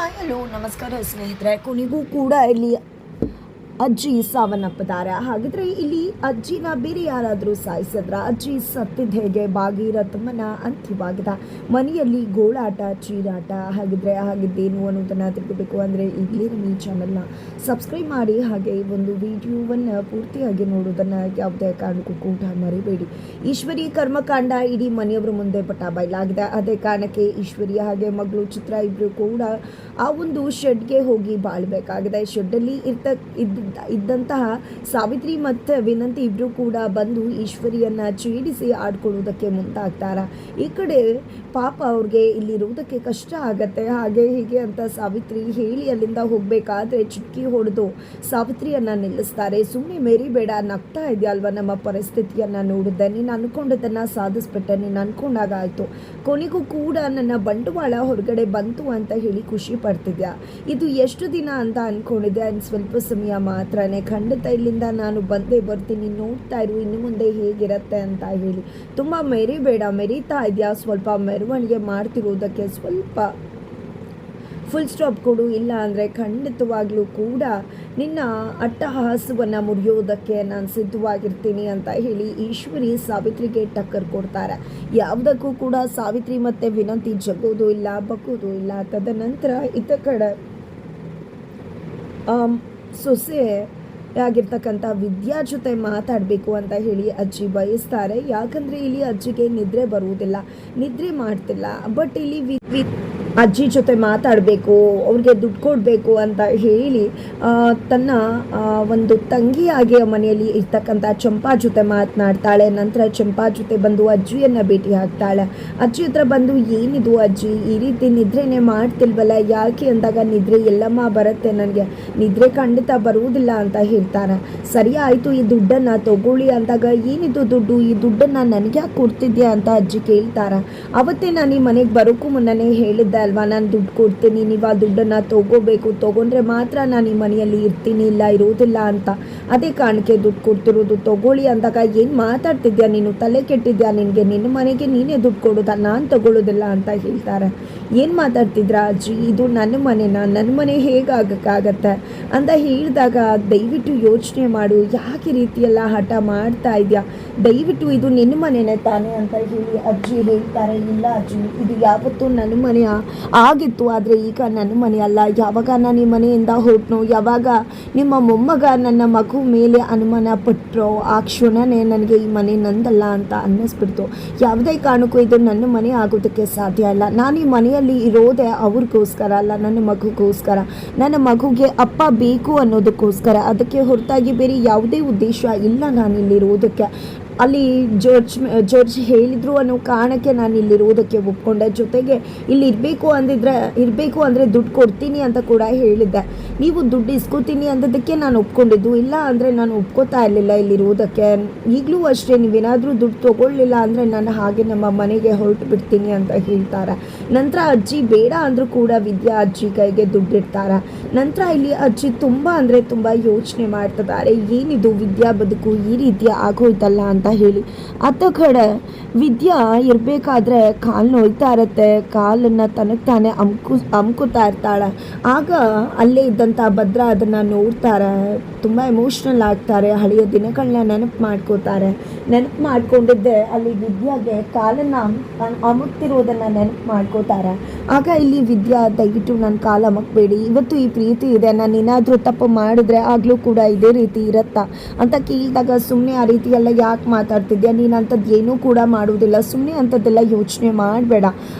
Hi hello ನಮಸ್ಕಾರ ಸ್ನೇಹಿತರೆ. ಕೊನೆಗೂ ಕೂಡ ಇಲ್ಲಿ ಅಜ್ಜಿ ಸಾವನ್ನಪ್ಪಿದ್ದಾರೆ. ಹಾಗಿದ್ರೆ ಇಲ್ಲಿ ಅಜ್ಜಿನ ಬೇರೆ ಯಾರಾದರೂ ಸಾಯಿಸಿದ್ರ? ಅಜ್ಜಿ ಸತ್ತಿದ್ದು ಹೇಗೆ? ಭಾಗೀರಥಮ್ಮನ ಅಂತ್ಯವಾಗಿದೆ. ಮನೆಯಲ್ಲಿ ಗೋಳಾಟ ಚೀರಾಟ ಆಗಿದ್ದೇನು ಅನ್ನೋದನ್ನು ತಿಳ್ಕೋಬೇಕು ಅಂದರೆ ಈಗಲೇ ನಮ್ಮ ಈ ಚಾನಲ್ನ ಸಬ್ಸ್ಕ್ರೈಬ್ ಮಾಡಿ, ಹಾಗೆ ಒಂದು ವಿಡಿಯೋವನ್ನು ಪೂರ್ತಿಯಾಗಿ ನೋಡೋದನ್ನು ಯಾವುದೇ ಕಾರಣಕ್ಕೂ ಕೂಡ ಮರಿಬೇಡಿ. ಈಶ್ವರಿ ಕರ್ಮಕಾಂಡ ಇಡೀ ಮನೆಯವರ ಮುಂದೆ ಪಟ್ಟ ಬಯಲಾಗಿದೆ. ಅದೇ ಕಾರಣಕ್ಕೆ ಈಶ್ವರಿ ಹಾಗೆ ಮಗಳು ಚಿತ್ರ ಇಬ್ಬರು ಕೂಡ ಆ ಒಂದು ಶೆಡ್ಗೆ ಹೋಗಿ ಬಾಳ್ಬೇಕಾಗಿದೆ. ಶೆಡ್ಡಲ್ಲಿ ಇದ್ದಂತಹ ಸಾವಿತ್ರಿ ಮತ್ತು ವಿನಂತಿ ಇಬ್ಬರು ಕೂಡ ಬಂದು ಈಶ್ವರಿಯನ್ನು ಚೀಡಿಸಿ ಆಡ್ಕೊಳ್ಳೋದಕ್ಕೆ ಮುಂದಾಗ್ತಾರೆ. ಈ ಕಡೆ ಪಾಪ ಅವ್ರಿಗೆ ಇಲ್ಲಿರುವುದಕ್ಕೆ ಕಷ್ಟ ಆಗತ್ತೆ, ಹಾಗೆ ಹೀಗೆ ಅಂತ ಸಾವಿತ್ರಿ ಹೇಳಿ ಅಲ್ಲಿಂದ ಹೋಗಬೇಕಾದ್ರೆ ಚುಟ್ಕಿ ಹೊಡೆದು ಸಾವಿತ್ರಿಯನ್ನು ನಿಲ್ಲಿಸ್ತಾರೆ. ಸುಮ್ಮನೆ ಮೇರಿಬೇಡ, ನಗ್ತಾ ಇದೆಯಲ್ವ, ನಮ್ಮ ಪರಿಸ್ಥಿತಿಯನ್ನು ನೋಡಿದ್ದೆ, ನೀನು ಅಂದ್ಕೊಂಡದನ್ನು ಸಾಧಿಸ್ಬಿಟ್ಟೆ, ನೀನು ಅಂದ್ಕೊಂಡಾಗ ಆಯಿತು, ಕೊನೆಗೂ ಕೂಡ ನನ್ನ ಬಂಡವಾಳ ಹೊರಗಡೆ ಬಂತು ಅಂತ ಹೇಳಿ ಖುಷಿ ಪಡ್ತಿದ್ಯಾ. ಇದು ಎಷ್ಟು ದಿನ ಅಂತ ಅಂದ್ಕೊಂಡಿದ್ದೆ, ಸ್ವಲ್ಪ ಸಮಯ ಮಾತ್ರನೇ, ಖಂಡಿತ ಇಲ್ಲಿಂದ ನಾನು ಬಂದೇ ಬರ್ತೀನಿ, ನೋಡ್ತಾ ಇರು ಇನ್ನು ಮುಂದೆ ಹೇಗಿರುತ್ತೆ ಅಂತ ಹೇಳಿ. ತುಂಬ ಮೆರಿತಾ ಇದೆಯಾ, ಸ್ವಲ್ಪ ಮೆರವಣಿಗೆ ಮಾಡ್ತಿರೋದಕ್ಕೆ ಸ್ವಲ್ಪ ಫುಲ್ ಸ್ಟಾಪ್ ಕೊಡು, ಇಲ್ಲ ಅಂದರೆ ಖಂಡಿತವಾಗ್ಲೂ ಕೂಡ ನಿನ್ನ ಅಟ್ಟಹಾಸವನ್ನು ಮುರಿಯೋದಕ್ಕೆ ನಾನು ಸಿದ್ಧವಾಗಿರ್ತೀನಿ ಅಂತ ಹೇಳಿ ಈಶ್ವರಿ ಸಾವಿತ್ರಿಗೆ ಟಕ್ಕರ್ ಕೊಡ್ತಾರೆ. ಯಾವುದಕ್ಕೂ ಕೂಡ ಸಾವಿತ್ರಿ ಮತ್ತು ವಿನಂತಿ ಜಗ್ಗೋದು ಇಲ್ಲ, ಬಗ್ಗೋದು ಇಲ್ಲ. ತದನಂತರ ಇತ್ತ ಕಡೆ ಸೊಸೆ ಆಗಿರ್ತಕ್ಕಂಥ ವಿದ್ಯಾ ಜೊತೆ ಮಾತಾಡಬೇಕು ಅಂತ ಹೇಳಿ ಅಜ್ಜಿ ಬಯಸ್ತಾರೆ. ಯಾಕಂದರೆ ಇಲ್ಲಿ ಅಜ್ಜಿಗೆ ನಿದ್ರೆ ಬರುವುದಿಲ್ಲ, ನಿದ್ರೆ ಮಾಡ್ತಿಲ್ಲ. ಬಟ್ ಇಲ್ಲಿ ಅಜ್ಜಿ ಜೊತೆ ಮಾತಾಡಬೇಕು, ಅವ್ರಿಗೆ ದುಡ್ಡು ಕೊಡಬೇಕು ಅಂತ ಹೇಳಿ ತನ್ನ ಒಂದು ತಂಗಿಯಾಗಿ ಮನೆಯಲ್ಲಿ ಇರ್ತಕ್ಕಂಥ ಚಂಪಾ ಜೊತೆ ಮಾತನಾಡ್ತಾಳೆ. ನಂತರ ಚಂಪಾ ಜೊತೆ ಬಂದು ಅಜ್ಜಿಯನ್ನು ಭೇಟಿ ಆಗ್ತಾಳೆ. ಅಜ್ಜಿ ಹತ್ರ ಬಂದು ಏನಿದು ಅಜ್ಜಿ, ಈ ರೀತಿ ನಿದ್ರೆನೇ ಮಾಡ್ತಿಲ್ವಲ್ಲ, ಯಾಕೆ ಅಂದಾಗ ನಿದ್ರೆ ಎಲ್ಲಮ್ಮ ಬರುತ್ತೆ, ನನಗೆ ನಿದ್ರೆ ಖಂಡಿತ ಬರುವುದಿಲ್ಲ ಅಂತ ಹೇಳ್ತಾರೆ. ಸರಿ ಆಯಿತು, ಈ ದುಡ್ಡನ್ನು ತಗೊಳ್ಳಿ ಅಂದಾಗ ಏನಿದು ದುಡ್ಡು, ಈ ದುಡ್ಡನ್ನು ನನಗೆ ಯಾಕೆ ಕೊಡ್ತಿದ್ಯಾ ಅಂತ ಅಜ್ಜಿ ಕೇಳ್ತಾರೆ. ಅವತ್ತೇ ನಾನು ಈ ಮನೆಗೆ ಬರೋಕ್ಕೂ ಮುನ್ನನೇ ಹೇಳಿದ್ದೆ ಅಲ್ವಾ, ನಾನು ದುಡ್ಡು ಕೊಡ್ತೀನಿ, ನೀವು ಆ ದುಡ್ಡನ್ನು ತಗೋಬೇಕು, ತೊಗೊಂಡ್ರೆ ಮಾತ್ರ ನಾನು ಈ ಮನೆಯಲ್ಲಿ ಇರ್ತೀನಿ, ಇಲ್ಲ ಇರೋದಿಲ್ಲ ಅಂತ. ಅದೇ ಕಾರಣಕ್ಕೆ ದುಡ್ಡು ಕೊಡ್ತಿರೋದು, ತಗೊಳ್ಳಿ ಅಂದಾಗ ಏನು ಮಾತಾಡ್ತಿದ್ಯಾ ನೀನು, ತಲೆ ಕೆಟ್ಟಿದ್ಯಾ ನಿನಗೆ, ನಿನ್ನ ಮನೆಗೆ ನೀನೇ ದುಡ್ಡು ಕೊಡೋದಾ, ನಾನು ತಗೊಳ್ಳೋದಿಲ್ಲ ಅಂತ ಹೇಳ್ತಾರೆ. ಏನು ಮಾತಾಡ್ತಿದ್ರ ಅಜ್ಜಿ, ಇದು ನನ್ನ ಮನೆನಾ, ನನ್ನ ಮನೆ ಹೇಗಾಗಕ್ಕಾಗತ್ತೆ ಅಂತ ಹೇಳಿದಾಗ ದಯವಿಟ್ಟು ಯೋಚನೆ ಮಾಡು, ಯಾಕೆ ರೀತಿಯೆಲ್ಲ ಹಠ ಮಾಡ್ತಾ ಇದೆಯಾ, ದಯವಿಟ್ಟು ಇದು ನಿನ್ನ ಮನೆನೇ ತಾನೇ ಅಂತ ಹೇಳಿ ಅಜ್ಜಿ ಹೇಳ್ತಾರೆ. ಇಲ್ಲ ಅಜ್ಜಿ, ಇದು ಯಾವತ್ತೂ ನನ್ನ ಮನೆ ಆಗಿತ್ತು, ಆದರೆ ಈಗ ನನ್ನ ಮನೆ ಅಲ್ಲ. ಯಾವಾಗ ನಾನು ಈ ಮನೆಯಿಂದ ಹೊರಟ್ನೋ, ಯಾವಾಗ ನಿಮ್ಮ ಮೊಮ್ಮಗ ನನ್ನ ಮಗು ಮೇಲೆ ಅನುಮಾನ ಪಟ್ಟರೋ, ಆ ಕ್ಷಣನೇ ನನಗೆ ಈ ಮನೆ ನಂದಲ್ಲ ಅಂತ ಅನ್ನಿಸ್ಬಿಡ್ತು. ಯಾವುದೇ ಕಾರಣಕ್ಕೂ ಇದು ನನ್ನ ಮನೆ ಆಗೋದಕ್ಕೆ ಸಾಧ್ಯ ಇಲ್ಲ. ನಾನು ಈ ಮನೆಯಲ್ಲಿ ಇರೋದೇ ಅವ್ರಿಗೋಸ್ಕರ ಅಲ್ಲ, ನನ್ನ ಮಗುಗೋಸ್ಕರ, ನನ್ನ ಮಗುಗೆ ಅಪ್ಪ ಬೇಕು ಅನ್ನೋದಕ್ಕೋಸ್ಕರ. ಅದಕ್ಕೆ ಹೊರತಾಗಿ ಬೇರೆ ಯಾವುದೇ ಉದ್ದೇಶ ಇಲ್ಲ ನಾನಿಲ್ಲಿರೋದಕ್ಕೆ. ಅಲ್ಲಿ ಜಡ್ಜ್ ಹೇಳಿದ್ರು ಅನ್ನೋ ಕಾರಣಕ್ಕೆ ನಾನು ಇಲ್ಲಿರೋದಕ್ಕೆ ಒಪ್ಕೊಂಡೆ. ಜೊತೆಗೆ ಇಲ್ಲಿ ಇರಬೇಕು ಅಂದರೆ ದುಡ್ಡು ಕೊಡ್ತೀನಿ ಅಂತ ಕೂಡ ಹೇಳಿದ್ದೆ. ನೀವು ದುಡ್ಡು ಇಸ್ಕೋತೀನಿ ಅಂದದಕ್ಕೆ ನಾನು ಒಪ್ಕೊಂಡಿದ್ದು, ಇಲ್ಲ ಅಂದರೆ ನಾನು ಒಪ್ಕೋತಾ ಇರಲಿಲ್ಲ ಇಲ್ಲಿರೋದಕ್ಕೆ. ಈಗಲೂ ಅಷ್ಟೇ, ನೀವೇನಾದರೂ ದುಡ್ಡು ತೊಗೊಳ್ಳಿಲ್ಲ ಅಂದರೆ ನಾನು ಹಾಗೆ ನಮ್ಮ ಮನೆಗೆ ಹೊರಟು ಬಿಡ್ತೀನಿ ಅಂತ ಹೇಳ್ತಾರೆ. ನಂತರ ಅಜ್ಜಿ ಬೇಡ ಅಂದರೂ ಕೂಡ ವಿದ್ಯಾ ಅಜ್ಜಿ ಕೈಗೆ ದುಡ್ಡಿಡ್ತಾರೆ. ನಂತರ ಇಲ್ಲಿ ಅಜ್ಜಿ ತುಂಬ ಅಂದರೆ ತುಂಬ ಯೋಚನೆ ಮಾಡ್ತಿದ್ದಾರೆ, ಏನಿದು ವಿದ್ಯಾ ಬದುಕು ಈ ರೀತಿಯ ಆಗೋಯ್ತಲ್ಲ ಅಂತ ಹೇಳಿ. ಅತ್ತ ಕಡೆ ವಿದ್ಯಾ ಇರಬೇಕಾದ್ರೆ ಕಾಲು ನೋಯ್ತಾ ಇರತ್ತೆ, ಕಾಲನ್ನು ತನಗೆ ತಾನೇ ಅಮ್ಕೋತಾ ಇರ್ತಾಳೆ. ಆಗ ಅಲ್ಲೇ ಇದ್ದಂಥ ಭದ್ರ ಅದನ್ನು ನೋಡ್ತಾರೆ, ತುಂಬ ಎಮೋಷ್ನಲ್ ಆಗ್ತಾರೆ, ಹಳೆಯ ದಿನಗಳನ್ನ ನೆನಪು ಮಾಡ್ಕೊಂಡಿದ್ದೆ ಅಲ್ಲಿ ವಿದ್ಯಾಗೆ ಕಾಲನ್ನು ಅಮುಕ್ತಿರೋದನ್ನು ನೆನಪು ಮಾಡ್ಕೋತಾರೆ. ಆಗ ಇಲ್ಲಿ ವಿದ್ಯಾ, ದಯವಿಟ್ಟು ನನ್ನ ಕಾಲು ಅಮಕ್ಬೇಡಿ, ಇವತ್ತು ಈ ಪ್ರೀತಿ ಇದೆ, ನಾನು ಏನಾದರೂ ತಪ್ಪು ಮಾಡಿದ್ರೆ ಆಗಲೂ ಕೂಡ ಇದೇ ರೀತಿ ಇರತ್ತಾ ಅಂತ ಕೇಳಿದಾಗ, ಸುಮ್ಮನೆ ಆ ರೀತಿ ಎಲ್ಲ ಯಾಕೆ ಮಾತಾಡ್ತಿದ್ಯಾ, ನೀನು ಅಂಥದ್ದು ಏನೂ ಕೂಡ ಮಾಡುವುದಿಲ್ಲ, ಸುಮ್ಮನೆ ಅಂಥದ್ದೆಲ್ಲ ಯೋಚನೆ ಮಾಡಬೇಡ.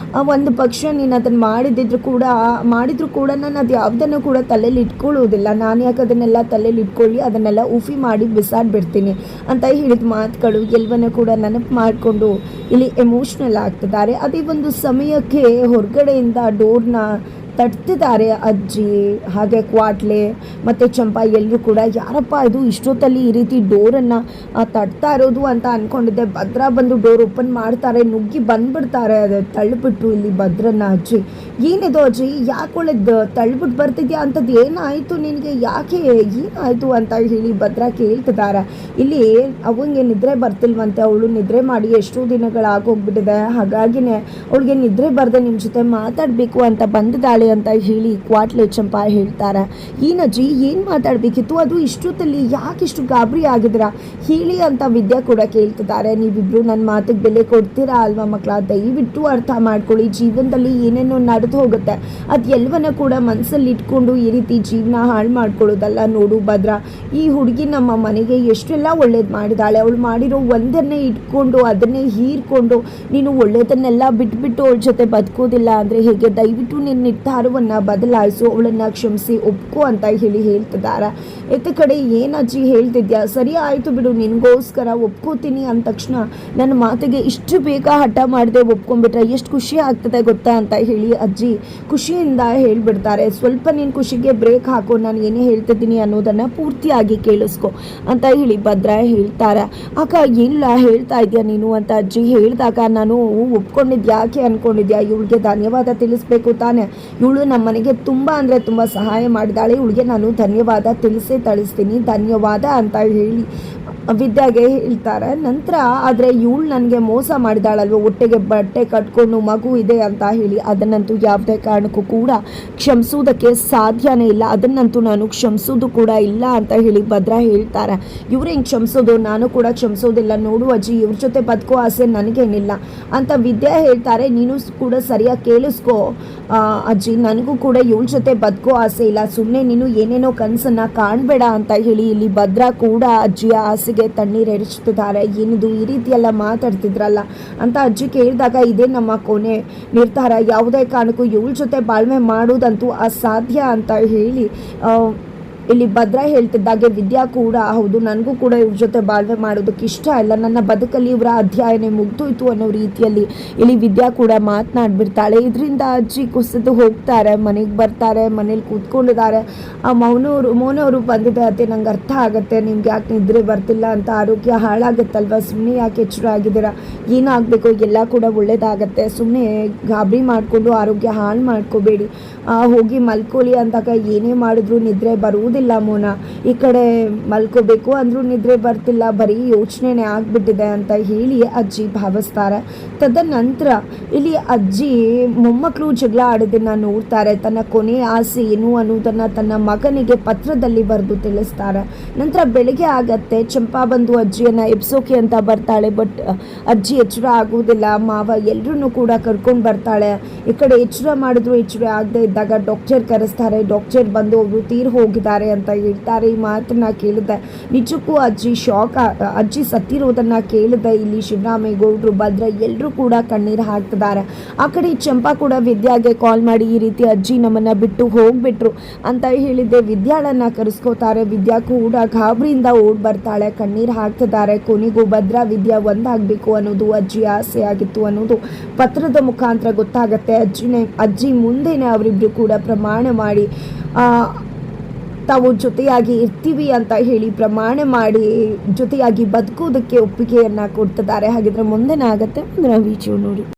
ಒಂದು ಪಕ್ಷ ನೀನು ಅದನ್ನು ಮಾಡಿದ್ರು ಕೂಡ ನಾನು ಅದು ಯಾವುದನ್ನು ಕೂಡ ತಲೆಯಲ್ಲಿ ಇಟ್ಕೊಳ್ಳೋದಿಲ್ಲ, ನಾನು ಯಾಕೆ ಅದನ್ನೆಲ್ಲ ತಲೆಯಲ್ಲಿ ಇಟ್ಕೊಳ್ಳಿ, ಅದನ್ನೆಲ್ಲ ಉಫಿ ಮಾಡಿ ಬಿಸಾಡ್ಬಿಡ್ತೀನಿ ಅಂತ ಹೇಳಿದ ಮಾತುಗಳು ಎಲ್ಲವನ್ನೂ ಕೂಡ ನೆನಪು ಮಾಡಿಕೊಂಡು ಇಲ್ಲಿ ಎಮೋಷ್ನಲ್ ಆಗ್ತಿದ್ದಾರೆ. ಅದೇ ಒಂದು ಸಮಯಕ್ಕೆ ಹೊರಗಡೆಯಿಂದ ಡೋರ್ನ ತಟ್ತಿದ್ದಾರೆ ಅಜ್ಜಿ, ಹಾಗೆ ಕ್ವಾಟ್ಲೆ ಮತ್ತು ಚಂಪಾ ಎಲ್ಲರೂ ಕೂಡ. ಯಾರಪ್ಪ ಇದು ಇಷ್ಟೊತ್ತಲ್ಲಿ ಈ ರೀತಿ ಡೋರನ್ನು ತಟ್ತಾ ಇರೋದು ಅಂತ ಅಂದ್ಕೊಂಡಿದ್ದೆ. ಭದ್ರ ಬಂದು ಡೋರ್ ಓಪನ್ ಮಾಡ್ತಾರೆ, ನುಗ್ಗಿ ಬಂದ್ಬಿಡ್ತಾರೆ, ಅದು ತಳ್ಳಿಬಿಟ್ರು ಇಲ್ಲಿ ಭದ್ರನ್ನ. ಅಜ್ಜಿ, ಏನಿದು ಅಜ್ಜಿ, ಯಾಕೆ ಒಳ್ಳೆದು ತಳ್ಳಿಬಿಟ್ಟು ಬರ್ತಿದ್ಯಾ, ಅಂಥದ್ದು ಏನಾಯಿತು ನಿನಗೆ, ಯಾಕೆ ಏನಾಯಿತು ಅಂತ ಹೇಳಿ ಭದ್ರ ಕೇಳ್ತಿದ್ದಾರೆ. ಇಲ್ಲಿ ಅವಂಗೆ ನಿದ್ರೆ ಬರ್ತಿಲ್ವಂತೆ, ಅವಳು ನಿದ್ರೆ ಮಾಡಿ ಎಷ್ಟೋ ದಿನಗಳಾಗೋಗ್ಬಿಟ್ಟಿದೆ, ಹಾಗಾಗಿನೇ ಅವಳಿಗೆ ನಿದ್ರೆ ಬರದೆ ನಿಮ್ಮ ಜೊತೆ ಮಾತಾಡಬೇಕು ಅಂತ ಬಂದಿದ್ದಾಳೆ ಇದ್ದಾಳೆ ಅಂತ ಹೇಳಿ ಕ್ವಾಟ್ಲೆ ಚಂಪಾ ಹೇಳ್ತಾರೆ. ಏನಜ್ಜಿ ಏನು ಮಾತಾಡಬೇಕಿತ್ತು, ಅದು ಇಷ್ಟೊತ್ತಲ್ಲಿ ಯಾಕಿಷ್ಟು ಗಾಬರಿ ಆಗಿದ್ದೀರಾ ಹೇಳಿ ಅಂತ ವಿದ್ಯಾ ಕೂಡ ಕೇಳ್ತಿದ್ದಾರೆ. ನೀವಿಬ್ರು ನನ್ನ ಮಾತಿಗೆ ಬೆಲೆ ಕೊಡ್ತೀರಾ ಅಲ್ವಾ ಮಕ್ಕಳ, ದಯವಿಟ್ಟು ಅರ್ಥ ಮಾಡ್ಕೊಳ್ಳಿ. ಜೀವನದಲ್ಲಿ ಏನೇನೋ ನಡೆದು ಹೋಗುತ್ತೆ, ಅದು ಎಲ್ಲವನ್ನ ಕೂಡ ಮನಸ್ಸಲ್ಲಿ ಇಟ್ಕೊಂಡು ಈ ರೀತಿ ಜೀವನ ಹಾಳು ಮಾಡ್ಕೊಳ್ಳೋದಲ್ಲ. ನೋಡು ಭದ್ರ, ಈ ಹುಡುಗಿ ನಮ್ಮ ಮನೆಗೆ ಎಷ್ಟೆಲ್ಲ ಒಳ್ಳೇದು ಮಾಡಿದಾಳೆ. ಅವಳು ಮಾಡಿರೋ ಒಂದನ್ನೇ ಇಟ್ಕೊಂಡು ಅದನ್ನೇ ಹೀರ್ಕೊಂಡು ನೀನು ಒಳ್ಳೇದನ್ನೆಲ್ಲ ಬಿಟ್ಬಿಟ್ಟು ಅವಳ ಜೊತೆ ಬದುಕೋದಿಲ್ಲ ಅಂದರೆ ಹೇಗೆ? ದಯವಿಟ್ಟು ನಿನ್ನ ನಿರ್ಧಾರವನ್ನು ಬದಲಾಯಿಸು, ಅವಳನ್ನು ಕ್ಷಮಿಸಿ ಒಪ್ಕೋ ಅಂತ ಹೇಳಿ ಹೇಳ್ತಿದ್ದಾರೆ. ಎತ್ತ ಕಡೆ ಏನಜ್ಜಿ ಹೇಳ್ತಿದ್ಯಾ, ಸರಿ ಆಯಿತು ಬಿಡು, ನಿನಗೋಸ್ಕರ ಒಪ್ಕೋತೀನಿ ಅಂದ ತಕ್ಷಣ ನನ್ನ ಮಾತಿಗೆ ಇಷ್ಟು ಬೇಗ ಹಠ ಮಾಡದೆ ಒಪ್ಕೊಂಡ್ಬಿಟ್ರೆ ಎಷ್ಟು ಖುಷಿ ಆಗ್ತದೆ ಗೊತ್ತಾ ಅಂತ ಹೇಳಿ ಅಜ್ಜಿ ಖುಷಿಯಿಂದ ಹೇಳ್ಬಿಡ್ತಾರೆ. ಸ್ವಲ್ಪ ನಿನ್ನ ಖುಷಿಗೆ ಬ್ರೇಕ್ ಹಾಕೋ, ನಾನು ಏನೇ ಹೇಳ್ತಿದ್ದೀನಿ ಅನ್ನೋದನ್ನು ಪೂರ್ತಿಯಾಗಿ ಕೇಳಿಸ್ಕೊ ಅಂತ ಹೇಳಿ ಭದ್ರ ಹೇಳ್ತಾರೆ. ಅಕ್ಕ ಇಲ್ಲ ಹೇಳ್ತಾ ಇದೆಯಾ ನೀನು ಅಂತ ಅಜ್ಜಿ ಹೇಳಿದಾಗ, ನಾನು ಒಪ್ಕೊಂಡಿದ್ದು ಯಾಕೆ ಅಂದ್ಕೊಂಡಿದ್ಯಾ, ಇವಳಿಗೆ ಧನ್ಯವಾದ ತಿಳಿಸ್ಬೇಕು ತಾನೆ. ಇವಳು ನಮ್ಮ ಮನೆಗೆ ತುಂಬ ಅಂದರೆ ತುಂಬ ಸಹಾಯ ಮಾಡಿದಾಳೆ, ಇವಳಿಗೆ ನಾನು ಧನ್ಯವಾದ ತಿಳಿಸ್ತೀನಿ, ಧನ್ಯವಾದ ಅಂತ ಹೇಳಿ ವಿದ್ಯಾಗೆ ಹೇಳ್ತಾರೆ. ನಂತರ ಆದರೆ ಇವಳು ನನಗೆ ಮೋಸ ಮಾಡಿದಾಳಲ್ವ, ಒಟ್ಟಿಗೆ ಬಟ್ಟೆ ಕಟ್ಕೊಂಡು ಮಗು ಇದೆ ಅಂತ ಹೇಳಿ, ಅದನ್ನಂತೂ ಯಾವುದೇ ಕಾರಣಕ್ಕೂ ಕೂಡ ಕ್ಷಮಿಸೋದಕ್ಕೆ ಸಾಧ್ಯನೇ ಇಲ್ಲ, ಅದನ್ನಂತೂ ನಾನು ಕ್ಷಮಿಸೋದು ಕೂಡ ಇಲ್ಲ ಅಂತ ಹೇಳಿ ಭದ್ರ ಹೇಳ್ತಾರೆ. ಇವ್ರು ಹೆಂಗೆ ಕ್ಷಮಿಸೋದು, ನಾನು ಕೂಡ ಕ್ಷಮಿಸೋದಿಲ್ಲ, ನೋಡು ಅಜ್ಜಿ ಇವ್ರ ಜೊತೆ ಬದುಕೋ ಆಸೆ ನನಗೇನಿಲ್ಲ ಅಂತ ವಿದ್ಯಾ ಹೇಳ್ತಾರೆ. ನೀನು ಕೂಡ ಸರಿಯಾಗಿ ಕೇಳಿಸ್ಕೋ ಅಜ್ಜಿ, ನನಗೂ ಕೂಡ ಇವಳ ಜೊತೆ ಬದುಕೋ ಆಸೆ ಇಲ್ಲ, ಸುಮ್ಮನೆ ನೀನು ಏನೇನೋ ಕನಸನ್ನು ಕಾಣಬೇಡ ಅಂತ ಹೇಳಿ ಇಲ್ಲಿ ಭದ್ರ ಕೂಡ ಅಜ್ಜಿಯ ಆಸೆಗೆ ತಣ್ಣೀರು ಎರಚ್ತಿದ್ದಾರೆ. ಏನಿದು ಈ ರೀತಿಯೆಲ್ಲ ಮಾತಾಡ್ತಿದ್ರಲ್ಲ ಅಂತ ಅಜ್ಜಿ ಕೇಳಿದಾಗ, ಇದೇ ನಮ್ಮ ಕೊನೆ ನಿರ್ಧಾರ, ಯಾವುದೇ ಕಾರಣಕ್ಕೂ ಇವಳ ಜೊತೆ ಬಾಳ್ವೆ ಮಾಡೋದಂತೂ ಅಸಾಧ್ಯ ಅಂತ ಹೇಳಿ ಇಲ್ಲಿ ಭದ್ರ ಹೇಳ್ತಿದ್ದಾಗೆ ವಿದ್ಯಾ ಕೂಡ, ಹೌದು ನನಗೂ ಕೂಡ ಇವ್ರ ಜೊತೆ ಬಾಳ್ವೆ ಮಾಡೋದಕ್ಕೆ ಇಷ್ಟ ಇಲ್ಲ, ನನ್ನ ಬದುಕಲ್ಲಿ ಇವರ ಅಧ್ಯಯನ ಮುಗ್ದೋಯ್ತು ಅನ್ನೋ ರೀತಿಯಲ್ಲಿ ಇಲ್ಲಿ ವಿದ್ಯಾ ಕೂಡ ಮಾತನಾಡ್ಬಿಡ್ತಾಳೆ. ಇದರಿಂದ ಅಜ್ಜಿ ಕುಸಿದು ಹೋಗ್ತಾರೆ, ಮನೆಗೆ ಬರ್ತಾರೆ, ಮನೇಲಿ ಕೂತ್ಕೊಂಡಿದ್ದಾರೆ. ಆ ಮೌನವರು ಬಂದಿದೆ ಅತ್ತೆ, ನಂಗೆ ಅರ್ಥ ಆಗುತ್ತೆ ನಿಮ್ಗೆ ಯಾಕೆ ನಿದ್ರೆ ಬರ್ತಿಲ್ಲ ಅಂತ, ಆರೋಗ್ಯ ಹಾಳಾಗುತ್ತಲ್ವ, ಸುಮ್ಮನೆ ಯಾಕೆ ಎಚ್ಚರ ಆಗಿದ್ದೀರಾ, ಏನಾಗಬೇಕು ಎಲ್ಲ ಕೂಡ ಒಳ್ಳೇದಾಗತ್ತೆ, ಸುಮ್ಮನೆ ಗಾಬರಿ ಮಾಡಿಕೊಂಡು ಆರೋಗ್ಯ ಹಾಳು ಮಾಡ್ಕೋಬೇಡಿ, ಹೋಗಿ ಮಲ್ಕೊಳ್ಳಿ ಅಂದಾಗ ಏನೇ ಮಾಡಿದ್ರು ನಿದ್ರೆ ಬರುವುದಿಲ್ಲ ಮೋನ, ಈ ಕಡೆ ಮಲ್ಕೋಬೇಕು ಅಂದರೂ ನಿದ್ರೆ ಬರ್ತಿಲ್ಲ, ಬರೀ ಯೋಚನೆನೇ ಆಗಿಬಿಟ್ಟಿದೆ ಅಂತ ಹೇಳಿ ಅಜ್ಜಿ ಭಾವಿಸ್ತಾರೆ. ತದನಂತರ ಇಲ್ಲಿ ಅಜ್ಜಿ ಮೊಮ್ಮಕ್ಕಳು ಜಗಳ ಆಡೋದನ್ನು ನೋಡ್ತಾರೆ. ತನ್ನ ಕೊನೆಯ ಆಸೆ ಏನು ಅನ್ನೋದನ್ನು ತನ್ನ ಮಗನಿಗೆ ಪತ್ರದಲ್ಲಿ ಬರೆದು ತಿಳಿಸ್ತಾರೆ. ನಂತರ ಬೆಳಗ್ಗೆ ಆಗತ್ತೆ, ಚಂಪಾ ಬಂದು ಅಜ್ಜಿಯನ್ನು ಎಬ್ಸೋಕೆ ಅಂತ ಬರ್ತಾಳೆ. ಬಟ್ ಅಜ್ಜಿ ಎಚ್ಚರ ಆಗುವುದಿಲ್ಲ. ಮಾವ ಎಲ್ಲರೂ ಕೂಡ ಕರ್ಕೊಂಡು ಬರ್ತಾಳೆ. ಈ ಕಡೆ ಎಚ್ಚರ ಮಾಡಿದ್ರು ಎಚ್ಚರ ಆಗದೆ ಇದ್ದಾಗ ಡಾಕ್ಟರ್ ಕರೆಸ್ತಾರೆ. ಡಾಕ್ಟರ್ ಬಂದು ಅವರು ತೀರ್ ಹೋಗಿದ್ದಾರೆ ಅಂತ ಹೇಳ್ತಾರೆ. ಈ ಮಾತನ್ನ ಕೇಳಿದೆ ನಿಜಕ್ಕೂ ಅಜ್ಜಿ ಶಾಕ್, ಅಜ್ಜಿ ಸತ್ತಿರೋದನ್ನ ಕೇಳಿದೆ. ಇಲ್ಲಿ ಶಿವರಾಮೇಗೌಡರು, ಭದ್ರ ಎಲ್ಲರೂ ಕೂಡ ಕಣ್ಣೀರು ಹಾಕ್ತಿದ್ದಾರೆ. ಆ ಕಡೆ ಚಂಪಾ ಕೂಡ ವಿದ್ಯಾಗೆ ಕಾಲ್ ಮಾಡಿ ಈ ರೀತಿ ಅಜ್ಜಿ ನಮ್ಮನ್ನ ಬಿಟ್ಟು ಹೋಗ್ಬಿಟ್ರು ಅಂತ ಹೇಳಿದ್ದೆ. ವಿದ್ಯಾಳನ್ನ ಕರೆಸ್ಕೋತಾರೆ. ವಿದ್ಯಾ ಕೂಡ ಗಾಬರಿಯಿಂದ ಓಡ್ ಬರ್ತಾಳೆ, ಕಣ್ಣೀರು ಹಾಕ್ತಿದ್ದಾರೆ. ಕೊನೆಗೂ ಭದ್ರ ವಿದ್ಯಾ ಒಂದಾಗಬೇಕು ಅನ್ನೋದು ಅಜ್ಜಿ ಆಸೆ ಆಗಿತ್ತು ಅನ್ನೋದು ಪತ್ರದ ಮುಖಾಂತರ ಗೊತ್ತಾಗತ್ತೆ. ಅಜ್ಜಿ ಮುಂದೆನೆ ಅವರಿಬ್ರು ಕೂಡ ಪ್ರಮಾಣ ಮಾಡಿ ತಾವು ಜೊತೆಯಾಗಿ ಇರ್ತೀವಿ ಅಂತ ಹೇಳಿ ಪ್ರಮಾಣ ಮಾಡಿ ಜೊತೆಯಾಗಿ ಬದುಕೋದಕ್ಕೆ ಒಪ್ಪಿಗೆಯನ್ನು ಕೊಡ್ತಿದ್ದಾರೆ. ಹಾಗಿದ್ರೆ ಮುಂದೆನೇ ಆಗುತ್ತೆ, ಮುಂದಿನ ವಿಡಿಯೋ ನೋಡಿ.